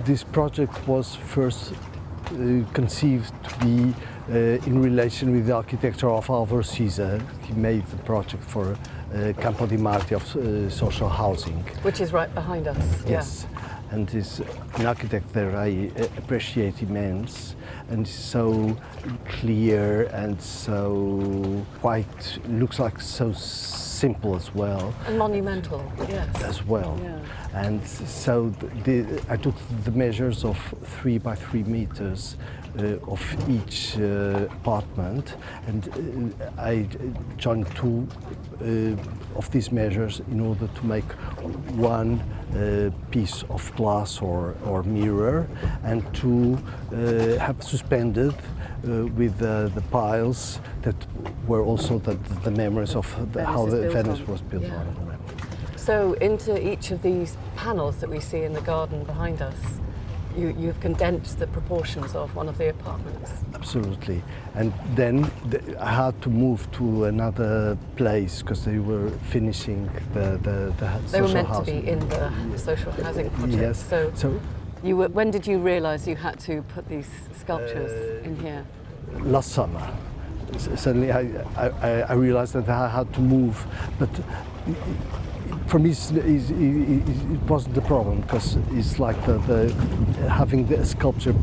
This project was first conceived to be in relation with the architecture of Álvaro Siza. He made the project for Campo di Marte of social housing. Which is right behind us. Yes, yeah. And is an architect that I appreciate immense, and so clear and so quite, looks like so simple as well. And monumental, yes. As well. Yeah. And so I took the measures of 3 by 3 meters of each apartment, and I joined 2 of these measures in order to make one piece of glass or mirror, and to have suspended with the piles that were also the memories of how Venice was built on. So into each of these panels that we see in the garden behind us, you've condensed the proportions of one of the apartments. Absolutely. And then I had to move to another place because they were finishing the they social were meant housing. to be in the social housing project. Yes. So when did you realise you had to put these sculptures in here? Last summer. Suddenly I realized that I had to move, but for me it wasn't the problem, because it's like having the sculpture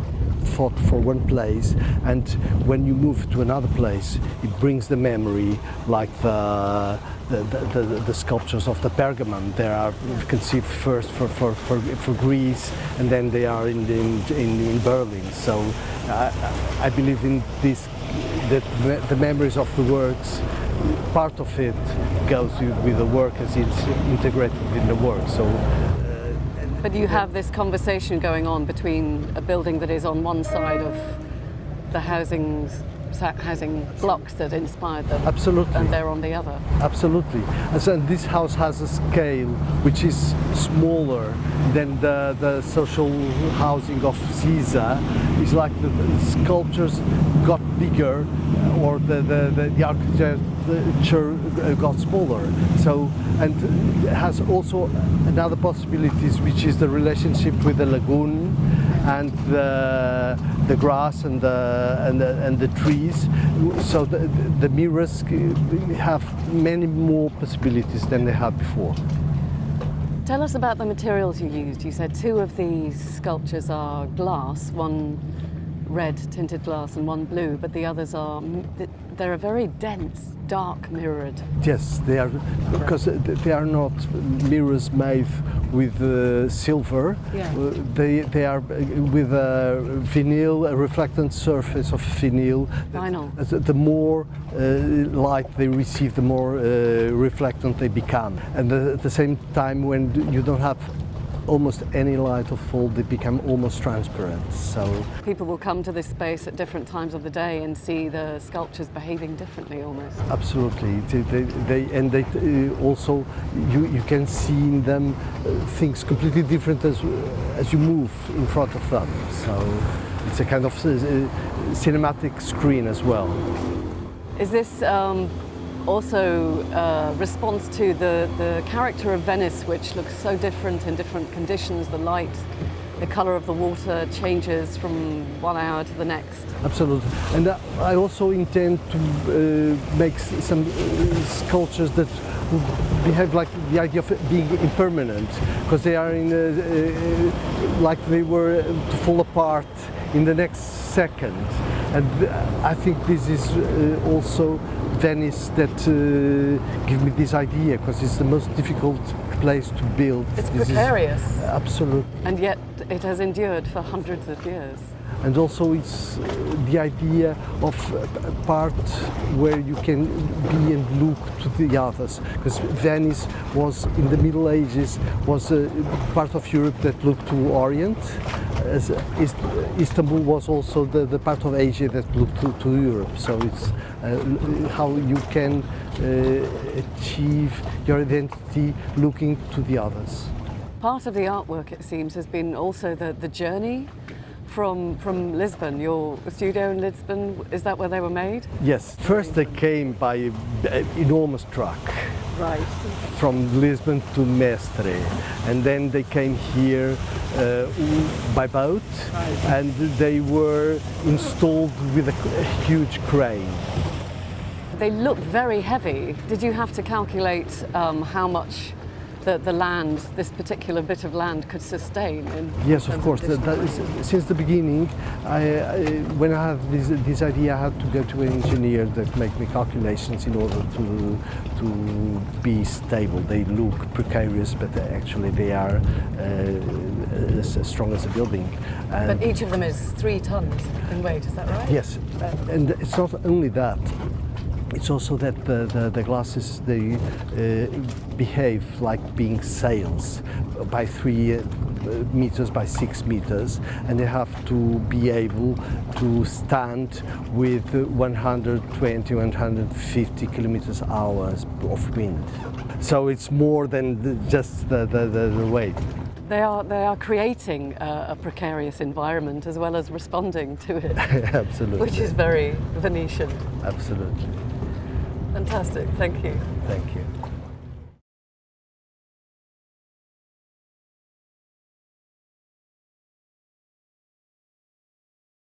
thought for one place, and when you move to another place it brings the memory, like the sculptures of the Pergamon. They are conceived first for Greece, and then they are in Berlin. So I believe in this, that the memories of the works, part of it goes with the work as it's integrated in the work. So. But you have this conversation going on between a building that is on one side of the housing blocks that inspired them. Absolutely. And they're on the other. Absolutely. And so this house has a scale which is smaller than the social housing of Siza. It's like the sculptures got bigger, or the architecture got smaller. So, and it has also another possibilities, which is the relationship with the lagoon and the grass and the trees. So the mirrors have many more possibilities than they had before. Tell us about the materials you used. You said 2 of these sculptures are glass, one red tinted glass and one blue, but the others they're a very dense, dark mirrored. Yes, they are, because they are not mirrors made with silver. Yeah. They are with a vinyl, a reflectant surface of vinyl. Vinyl. The more light they receive, the more reflectant they become. And at the same time, when you don't have almost any light or fall, they become almost transparent. So people will come to this space at different times of the day and see the sculptures behaving differently almost. Absolutely. They also, you can see in them things completely different as you move in front of them. So it's a kind of cinematic screen as well. Is this also response to the character of Venice, which looks so different in different conditions? The light, the colour of the water changes from one hour to the next. Absolutely. And I also intend to make some sculptures that behave like the idea of being impermanent, because they are like they were to fall apart in the next second. And I think this is also Venice that give me this idea, because it's the most difficult place to build. It's precarious. Absolutely. And yet it has endured for hundreds of years. And also it's the idea of a part where you can be and look to the others, because Venice was, in the Middle Ages, was a part of Europe that looked to Orient. As Istanbul was also the part of Asia that looked to Europe. So it's how you can achieve your identity looking to the others. Part of the artwork, it seems, has been also the journey from Lisbon. Your studio in Lisbon, is that where they were made? Yes. First they came by an enormous truck. Right. from Lisbon to Mestre, and then they came here by boat, and they were installed with a huge crane. They look very heavy. Did you have to calculate how much the land, this particular bit of land, could sustain? Yes, of course. Since the beginning, when I had this idea, I had to go to an engineer that make me calculations in order to be stable. They look precarious, but actually they are as strong as a building. But each of them is 3 tons in weight, is that right? Yes, and it's not only that. It's also that the glasses, they behave like being sails by 3 meters by 6 meters, and they have to be able to stand with 120, 150 kilometers hours of wind. So it's more than just the weight. They are creating a precarious environment as well as responding to it. Absolutely. Which is very Venetian. Absolutely. Fantastic, thank you. Thank you.